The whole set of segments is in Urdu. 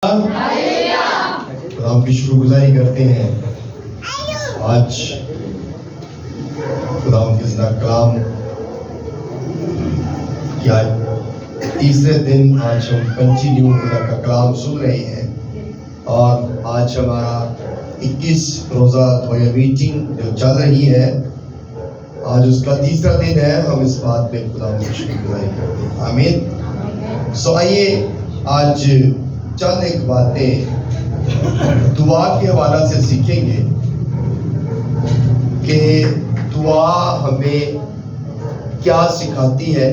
ہم کی شکر گزاری کرتے ہیں آج خدا کے زندہ کلام کی آج تیسرے دن آج ہم کنٹینیو خدا کا کلام سن رہے ہیں اور آج ہمارا 21 روزہ دعائیہ میٹنگ جو چل رہی ہے آج اس کا تیسرا دن ہے. ہم اس بات پہ خدا کی شکر گزاری کرتے ہیں. آمین. سو آئیے آج چند ایک باتیں دعا کے حوالہ سے سیکھیں گے کہ دعا ہمیں کیا سکھاتی ہے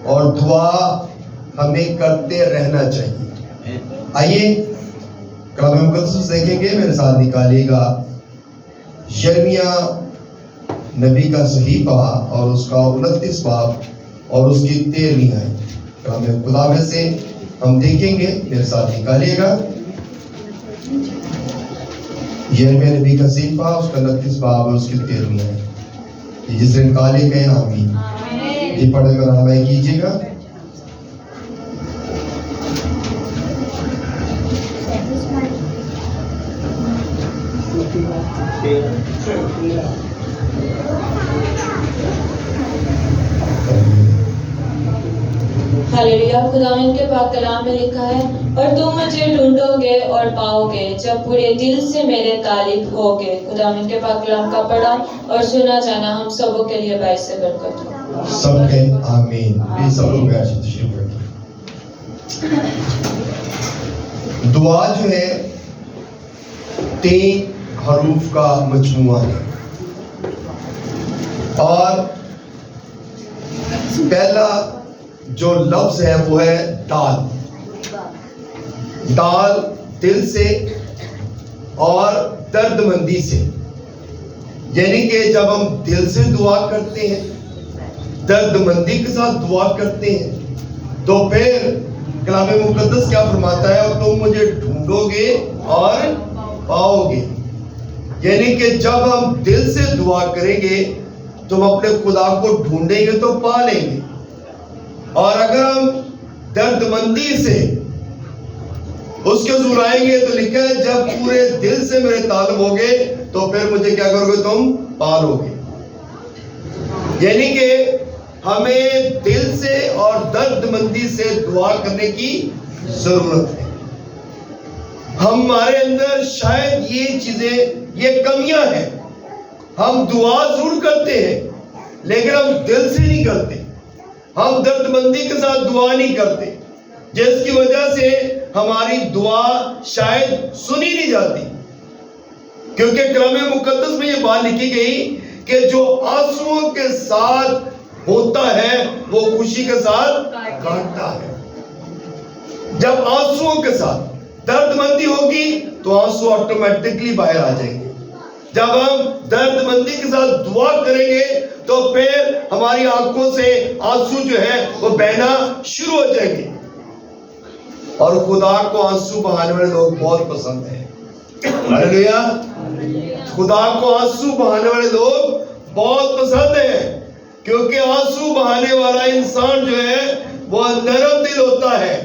اور دعا ہمیں کرتے رہنا چاہیے. آئیے کلام مقدس دیکھیں گے, میرے ساتھ نکالیے گا یرمیہ نبی کا صحیفہ اور اس کا 29 باب اور اس کی 13ویں آیت. کلام خدا میں سے ہم دیکھیں گے, میرے ساتھ نکالیے گا یرمیہ نبی کا صحیفہ اس کا 29 باب اور اس کی 13ویں آیت. جس نے نکالے گئے آمین جی پڑھ کر رہنمائی کیجیے گا. ہلیلویا. خداوند کے پاک کلام میں لکھا ہے, اور تم مجھے ڈھونڈو گے اور پاؤ گے جب پورے دل سے میرے طالب ہوگے. خداوند کے پاک کلام کا پڑھا اور سنا جانا ہم سبوں کے لیے باعث برکت ہو. سب کے آمین. یہ سب لوگ بیٹھ جائیں, تشریف رکھیں. دعا جو ہے 3 حروف کا مجموعہ ہے اور پہلا جو لفظ ہے وہ ہے دال. دال دل سے اور درد مندی سے, یعنی کہ جب ہم دل سے دعا کرتے ہیں, درد مندی کے ساتھ دعا کرتے ہیں, تو پھر کلام مقدس کیا فرماتا ہے, اور تم مجھے ڈھونڈو گے اور پاؤ گے. یعنی کہ جب ہم دل سے دعا کریں گے تو ہم اپنے خدا کو ڈھونڈیں گے تو پا لیں گے, اور اگر ہم درد مندی سے اس کے حضور آئیں گے تو لکھا ہے جب پورے دل سے میرے طالب ہوگے تو پھر مجھے کیا کرو گے, تم پالو گے. یعنی کہ ہمیں دل سے اور درد مندی سے دعا کرنے کی ضرورت ہے. ہمارے اندر شاید یہ چیزیں, یہ کمیاں ہیں. ہم دعا ضرور کرتے ہیں لیکن ہم دل سے نہیں کرتے, ہم درد مندی کے ساتھ دعا نہیں کرتے, جس کی وجہ سے ہماری دعا شاید سنی نہیں جاتی. کیونکہ کلام مقدس میں یہ بات لکھی گئی کہ جو آنسوؤں کے ساتھ ہوتا ہے وہ خوشی کے ساتھ کاٹتا ہے. جب آنسوؤں کے ساتھ درد مندی ہوگی تو آنسو آٹومیٹکلی باہر آ جائیں گے. جب ہم درد مندی کے ساتھ دعا کریں گے تو پھر ہماری آنکھوں سے آنسو جو ہے وہ بہنا شروع ہو جائیں گے. اور خدا کو آنسو بہانے والے لوگ بہت پسند ہیں. ہلیلویا. خدا کو آنسو بہانے والے لوگ بہت پسند ہیں, کیونکہ آنسو بہانے والا انسان جو ہے وہ نرم دل ہوتا ہے,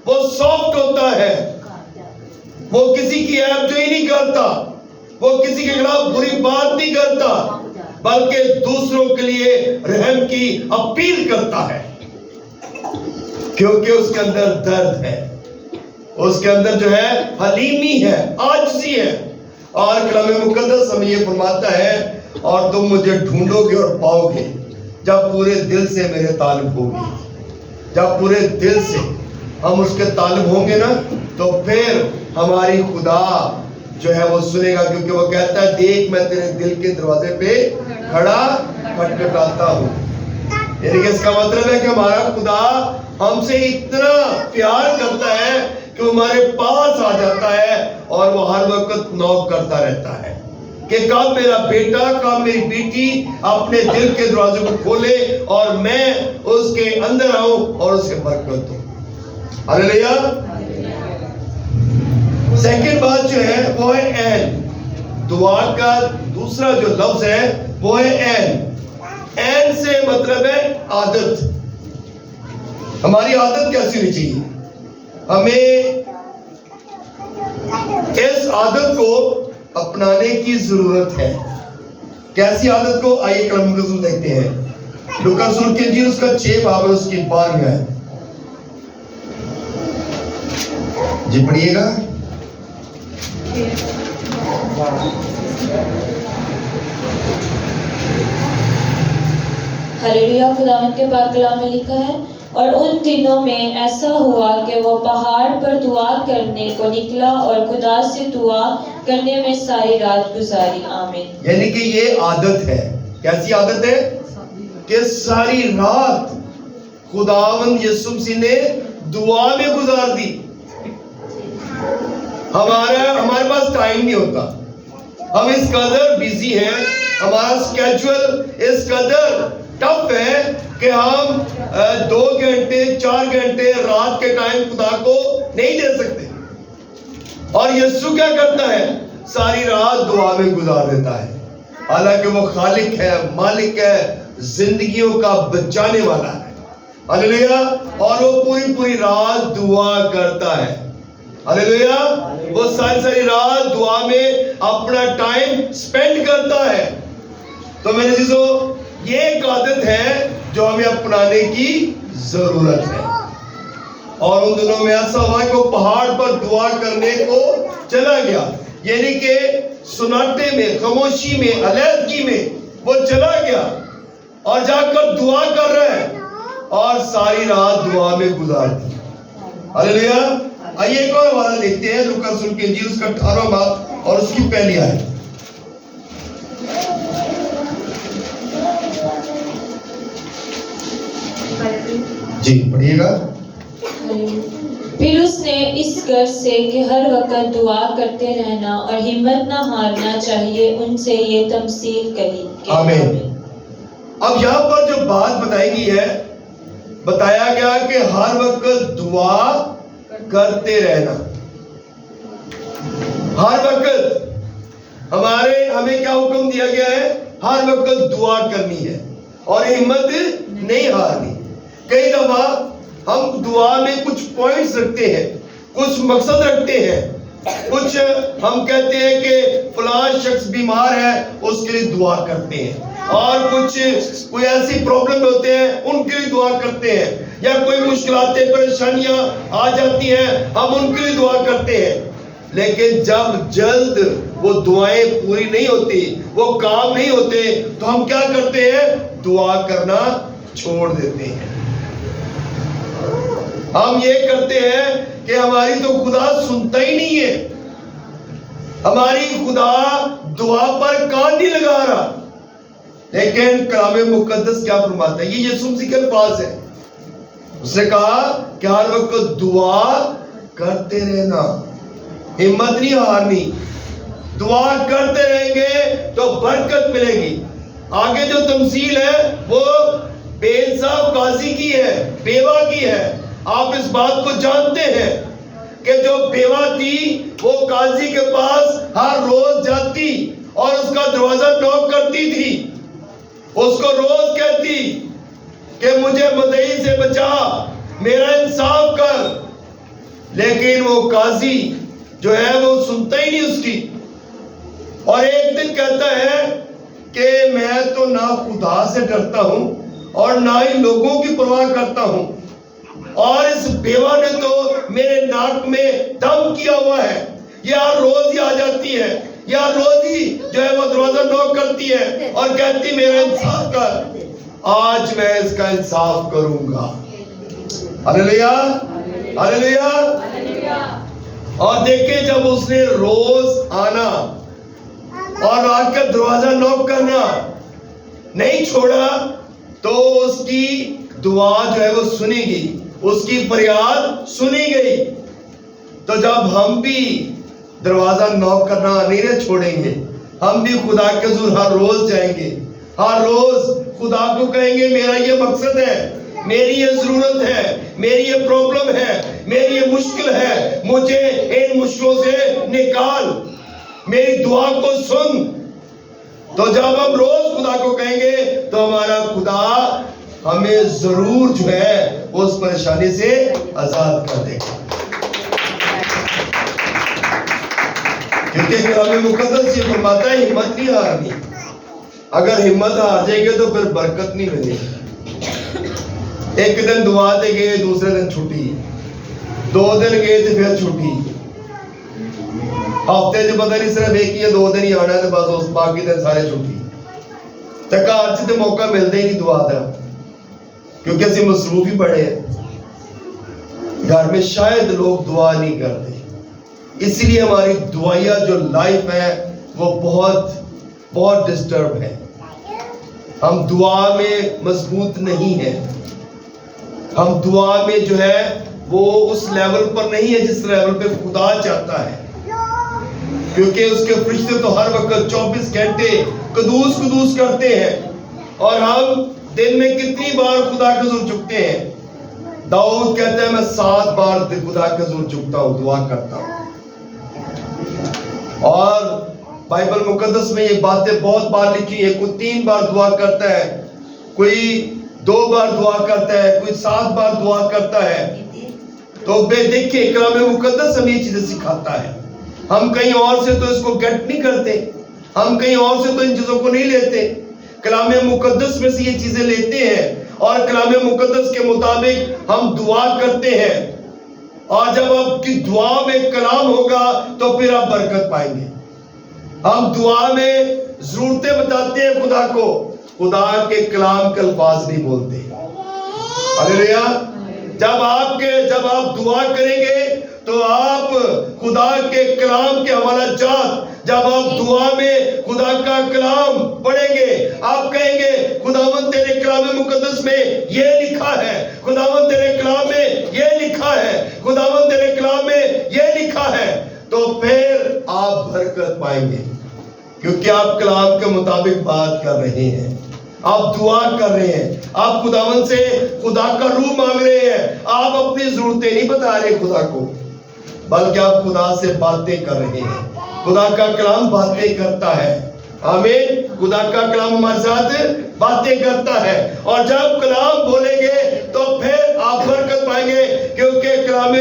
وہ سافٹ ہوتا ہے, وہ کسی کی عیب جوئی نہیں کرتا, وہ کسی کے خلاف بری بات نہیں کرتا, بلکہ دوسروں کے لیے رحم کی اپیل کرتا ہے, کیونکہ اس کے اندر درد ہے, اس کے اندر جو ہے حلیمی ہے, عاجزی ہے. اور کلام مقدس ہمیں یہ فرماتا ہے, اور تم مجھے ڈھونڈو گے اور پاؤ گے جب پورے دل سے میرے طالب ہوگی. جب پورے دل سے ہم اس کے طالب ہوں گے نا تو پھر ہماری خدا جو ہے وہ سنے گا, کیونکہ وہ کہتا ہے دیکھ میں تیرے دل کے دروازے پہ کھڑا کھٹکھٹاتا ہوں. یعنی کہ اس کا مطلب ہے کہ ہمارا خدا ہم سے اتنا پیار کرتا ہے کہ وہ ہمارے پاس آ جاتا ہے اور وہ ہر وقت نوک کرتا رہتا ہے کہ کب میرا بیٹا, کب میری بیٹی اپنے دل کے دروازے کو کھولے اور میں اس کے اندر آؤں اور اسے برکت دوں. ہلیلویا. سیکنڈ بات جو ہے وہ ہے این. دعا کا دوسرا جو لفظ ہے وہ ہے این. این سے مطلب ہے عادت. ہماری عادت کیسی ہونی چاہیے, ہمیں عادت کو اپنانے کی ضرورت ہے. کیسی عادت کو؟ آئیے کلام مقدس دیکھتے ہیں. لوکا رسول کی انجیل اس کا 6 باب اور اس کی 12 ہے. جی پڑھیے گا. ہلیلویا. خداوند کے پاک کلام میں لکھا ہے، اور ان دنوں میں ایسا ہوا کہ وہ پہاڑ پر دعا کرنے کو نکلا اور خدا سے دعا کرنے میں ساری رات گزاری. آمین. یعنی کہ یہ عادت ہے. کیسی عادت ہے؟ کہ ساری رات خداوند یسوع مسیح نے دعا میں گزار دی. ہمارے پاس ٹائم نہیں ہوتا. ہم اس قدر بیزی ہیں، ہمارا اسکیجول اس قدر ٹف ہے کہ ہم 2 گھنٹے 4 گھنٹے رات کے ٹائم خدا کو نہیں دے سکتے. اور یسوع کیا کرتا ہے؟ ساری رات دعا میں گزار دیتا ہے. حالانکہ وہ خالق ہے، مالک ہے، زندگیوں کا بچانے والا ہے. ہلیلویا. اور وہ پوری رات دعا کرتا ہے. ہلیلویا. وہ ساری رات دعا میں اپنا ٹائم سپینڈ کرتا ہے. تو میرے عزیزو، یہ ایک عادت ہے جو ہمیں اپنانے کی ضرورت ہے. اور ان دنوں میں ایسا ہوا کہ وہ پہاڑ پر دعا کرنے کو چلا گیا. یعنی کہ سناٹے میں، خاموشی میں، علیحدگی میں وہ چلا گیا اور جا کر دعا کر رہا ہے اور ساری رات دعا میں گزار دی. ہلیلویا. آئیے ایک اور حوالہ دیکھتے ہیں. لوکا رسول کی انجیل اس کا 18 باب اور اس کی پہلی آیت. جی پڑھیے گا. پھر اس نے اس غرض سے کہ ہر وقت دعا کرتے رہنا اور ہمت نہ ہارنا چاہیے ان سے یہ تمثیل کہی. آمین. اب یہاں پر جو بات بتائی گئی ہے، بتایا گیا کہ ہر وقت دعا کرتے رہنا. ہر وقت ہمیں کیا حکم دیا گیا ہے؟ ہر وقت دعا کرنی ہے اور ہمت نہیں ہارنی. کئی دفعہ ہم دعا میں کچھ پوائنٹس رکھتے ہیں، کچھ مقصد رکھتے ہیں. کچھ ہم کہتے ہیں کہ فلاں شخص بیمار ہے، اس کے لیے دعا کرتے ہیں. اور کوئی ایسی پرابلم ہوتے ہیں، ان کے لیے دعا کرتے ہیں. یا کوئی مشکلاتیں، پریشانیاں آ جاتی ہیں، ہم ان کے لیے دعا کرتے ہیں. لیکن جب جلد وہ دعائیں پوری نہیں ہوتی، وہ کام نہیں ہوتے، تو ہم کیا کرتے ہیں؟ دعا کرنا چھوڑ دیتے ہیں. ہم یہ کرتے ہیں کہ ہماری تو خدا سنتا ہی نہیں ہے، ہماری خدا دعا پر کان نہیں لگا رہا. لیکن کلام مقدس کیا فرماتا ہے؟ یہ یسوع مسیح کے الفاظ ہے. اس نے کہا کہ ہر وقت دعا کرتے رہنا، ہمت نہیں ہارنی. دعا کرتے رہیں گے تو برکت ملے گی. آگے جو تمثیل ہے وہ بے انصاف قاضی کی ہے، بیوہ کی ہے. آپ اس بات کو جانتے ہیں کہ جو بیوہ تھی وہ قاضی کے پاس ہر روز جاتی اور اس کا دروازہ نوک کرتی تھی. اس کو روز کہتی کہ مجھے مدعی سے بچا، میرا انصاف کر. لیکن وہ قاضی جو ہے وہ سنتا ہی نہیں اس کی. اور ایک دن کہتا ہے کہ میں تو نہ خدا سے ڈرتا ہوں اور نہ ہی لوگوں کی پرواہ کرتا ہوں، اور اس بیوہ نے تو میرے ناک میں دم کیا ہوا ہے. یہ ہر روز ہی آ جاتی ہے، یہ ہر روز ہی جو ہے وہ دروازہ نوک کرتی ہے اور کہتی میرا انصاف کر. آج میں اس کا انصاف کروں گا. ہلیلویا، ہلیلویا. اور دیکھیں جب اس نے روز آنا اور آ کر دروازہ نوک کرنا نہیں چھوڑا تو اس کی دعا جو ہے وہ سنی گئی، اس کی فریاد سنی گئی. تو جب ہم بھی دروازہ نوک کرنا نہیں چھوڑیں گے، ہم بھی خدا کے حضور ہر روز جائیں گے، ہر روز خدا کو کہیں گے میرا یہ مقصد ہے، میری یہ ضرورت ہے، میری یہ پرابلم ہے، میری یہ مشکل ہے، مجھے ان مشکلوں سے نکال، میری دعا کو سن. تو جب ہم روز خدا کو کہیں گے تو ہمارا خدا ہمیں ضرور جو ہے اس پریشانی سے آزاد کر دے گا. کیونکہ کلام مقدس یہ فرماتا ہے ہمت نہیں ہارنی. اگر ہمت ہار جائے گے تو پھر برکت نہیں ملے گی. ایک دن دعا دے گئے, دوسرے دن چھٹی, 2 دن گئے تو پھر چھٹی, ہفتے جو پتہ نہیں صرف ایک یا 2 دن ہی آنا ہے تو بس باقی دن سارے چھٹی. تے گھر چ تے موقع ملتا ہی نہیں دعا دا, کیونکہ اسی مصروف ہی بڑے ہیں. گھر میں شاید لوگ دعا نہیں کرتے, اس لیے ہماری دعائیا جو لائف ہے وہ بہت ڈسٹرب ہے. ہم دعا میں مضبوط نہیں ہیں, ہم دعا میں جو ہے وہ اس لیول پر نہیں ہے جس لیول پہ خدا چاہتا ہے, کیونکہ اس کے فرشتے تو ہر وقت 24 گھنٹے قدوس کرتے ہیں, اور ہم دن میں کتنی بار خدا کے حضور جھکتے ہیں. داؤد کہتا ہے میں 7 بار خدا کے حضور جھکتا ہوں, دعا کرتا ہوں. اور بائبل مقدس میں یہ باتیں بہت بار لکھی ہیں. کوئی 3 بار دعا کرتا ہے, کوئی 2 بار دعا کرتا ہے, کوئی 7 بار دعا کرتا ہے. تو دیکھیں کلام مقدس ہمیں یہ چیزیں سکھاتا ہے. ہم کہیں اور سے تو اس کو گیٹ نہیں کرتے, ہم کہیں اور سے تو ان چیزوں کو نہیں لیتے, کلام مقدس میں سے یہ چیزیں لیتے ہیں اور کلام مقدس کے مطابق ہم دعا کرتے ہیں. اور جب آپ کی دعا میں کلام ہوگا تو پھر آپ برکت پائیں گے. ہم دعا میں ضرورتیں بتاتے ہیں خدا کو, خدا کے کلام کے الفاظ نہیں بولتے. ہلیلویا. جب آپ دعا کریں گے تو آپ خدا کے کلام کے حوالہ جات, جب آپ دعا میں خدا کا کلام پڑھیں گے, آپ کہیں گے خداوند تیرے کلام مقدس میں یہ لکھا ہے, خداوند تیرے کلام میں یہ لکھا ہے, خداوند تیرے کلام میں یہ لکھا ہے, تو پھر آپ برکت پائیں گے, کیونکہ آپ کلام کے مطابق بات کر رہے ہیں, آپ دعا کر رہے ہیں, آپ خداوند سے خدا کا روح مانگ رہے ہیں. آپ اپنی ضرورتیں نہیں بتا رہے خدا کو, بلکہ آپ خدا سے باتیں کر رہے ہیں. خدا کا کلام باتیں کرتا ہے. آمین. خدا کا کلام ہمارے ساتھ باتیں کرتا ہے, اور جب کلام بولیں گے تو پھر آپ برکت پائیں گے, کیونکہ کلام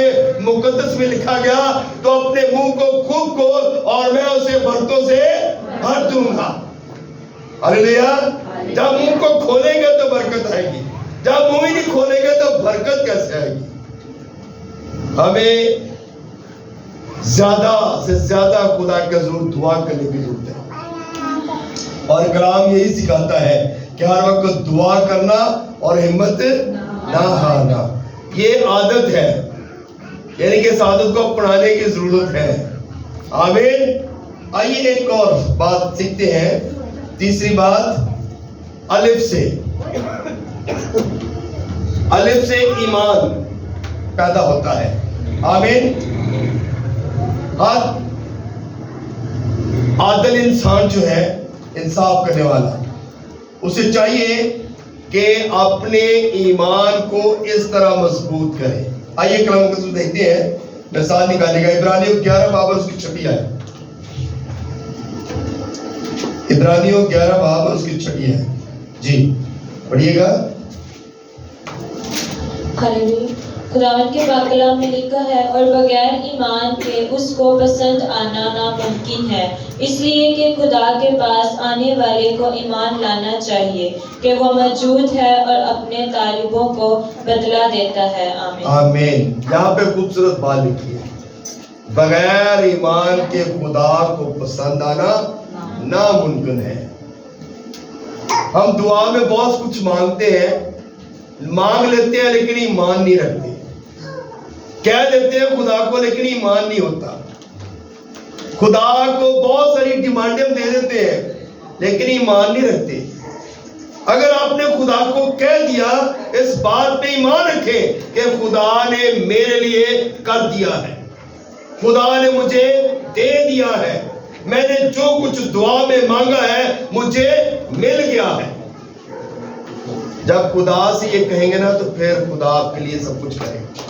مقدس میں لکھا گیا تو اپنے منہ کو خوب کھول اور میں اسے برتوں سے بھر دوں گا. ہلیلویا. جب منہ کو کھولیں گے تو برکت آئے گی, جب منہ ہی نہیں کھولیں گے تو برکت کیسے آئے گی. ہمیں زیادہ سے زیادہ خدا کے حضور دعا کرنے کی ضرورت ہے, اور کلام یہی سکھاتا ہے کہ ہر وقت دعا کرنا اور ہمت نہ ہارنا. یہ عادت ہے, یعنی کہ اس عادت کو اپنانے کی ضرورت ہے. آمین. آئیے ایک اور بات سیکھتے ہیں. تیسری بات, الف سے ایمان پیدا ہوتا ہے. آمین. ہر عادل انسان جو ہے, انصاف کرنے والا, اسے چاہیے کہ اپنے ایمان کو اس طرح مضبوط کرے. آئیے کلام مقدس دیکھتے ہیں, مثال نکالے گا. عبرانیوں 11 باب اس کی 6 آیت. عبرانیوں 11 باب اس کی 6 ہے. جی پڑھیے گا. خداوند کے پاک کلام میں لکھا ہے, اور بغیر ایمان کے اس کو پسند آنا ناممکن ہے, اس لیے کہ خدا کے پاس آنے والے کو ایمان لانا چاہیے کہ وہ موجود ہے اور اپنے طالبوں کو بدلہ دیتا ہے. آمین. آمین. یہاں پہ خوبصورت بات لکھی ہے, بغیر ایمان کے خدا کو پسند آنا ناممکن ہے. ہم دعا میں بہت کچھ مانگتے ہیں, مانگ لیتے ہیں لیکن ایمان نہیں رکھتے, کہہ دیتے ہیں خدا کو لیکن ایمان نہیں ہوتا. خدا کو بہت ساری ڈیمانڈیں دے دیتے ہیں لیکن ایمان نہیں رکھتے. اگر آپ نے خدا کو کہہ دیا, اس بات پہ ایمان رکھیں کہ خدا نے میرے لیے کر دیا ہے, خدا نے مجھے دے دیا ہے, میں نے جو کچھ دعا میں مانگا ہے مجھے مل گیا ہے. جب خدا سے یہ کہیں گے نا تو پھر خدا آپ کے لیے سب کچھ کرے گا,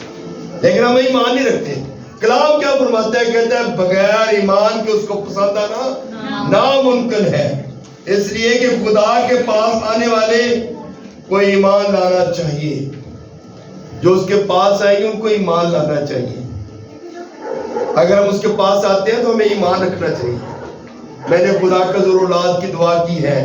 لیکن ہم ایمان نہیں رکھتے. کلام کیا فرماتا ہے؟ کہتا ہے بغیر ایمان کے اس کو پسند آنا ناممکن ہے. اس لیے کہ خدا کے پاس آنے والے کو ایمان لانا چاہیے, جو اس کے پاس آئیں گے ان کو ایمان لانا چاہیے. اگر ہم اس کے پاس آتے ہیں تو ہمیں ایمان رکھنا چاہیے. میں نے خدا کا ضرور اولاد کی دعا کی ہے,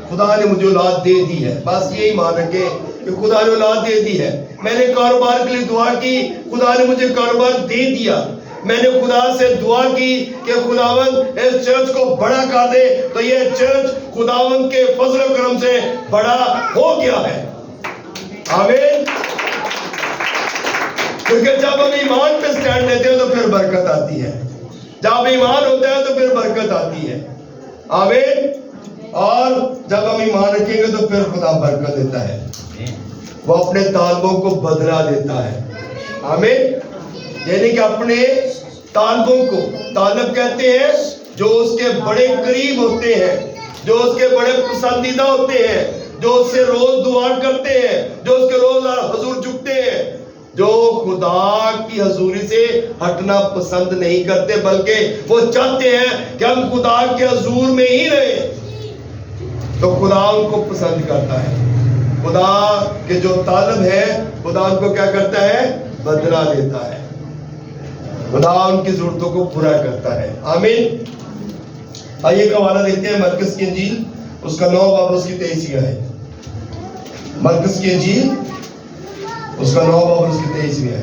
خدا نے مجھے اولاد دے دی ہے. بس یہ ایمان رکھے کہ خدا نے اولاد دے دی ہے. میں نے کاروبار کے لیے دعا کی, خدا نے مجھے کاروبار دے دیا. میں نے خدا سے دعا کی کہ خداوند اس چرچ کو بڑا کر دے, تو یہ چرچ خداوند کے فضل و کرم سے بڑا ہو گیا ہے. آمین. کیونکہ جب ہم ایمان پہ سٹینڈ لیتے ہیں تو پھر برکت آتی ہے. جب ایمان ہوتا ہے تو پھر برکت آتی ہے. آمین. اور جب ہم ایمان رکھیں گے تو پھر خدا برکت دیتا ہے, وہ اپنے طالبوں کو بدلا دیتا ہے. آمین. یعنی کہ اپنے طالبوں کو, طالب کہتے ہیں جو اس کے بڑے قریب ہوتے ہیں, جو اس کے بڑے پسندیدہ ہوتے ہیں, جو اس سے روز دعا کرتے ہیں, جو اس کے روز حضور جھکتے ہیں, جو خدا کی حضوری سے ہٹنا پسند نہیں کرتے, بلکہ وہ چاہتے ہیں کہ ہم خدا کے حضور میں ہی رہیں, تو خدا ان کو پسند کرتا ہے. خدا کے جو طالب ہیں خدا ان کو کیا کرتا ہے؟ بدلا دیتا ہے. خدا ان کی ضرورتوں کو پورا کرتا ہے. آمین. آئیے کا حوالہ دیکھتے ہیں مرکز کی انجیل, اس کا 9 باب اس کی 23 ہے. مرکز کی انجیل اس کا 9 باب اس کی 23 ہے.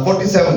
47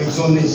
119.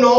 9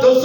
10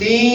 3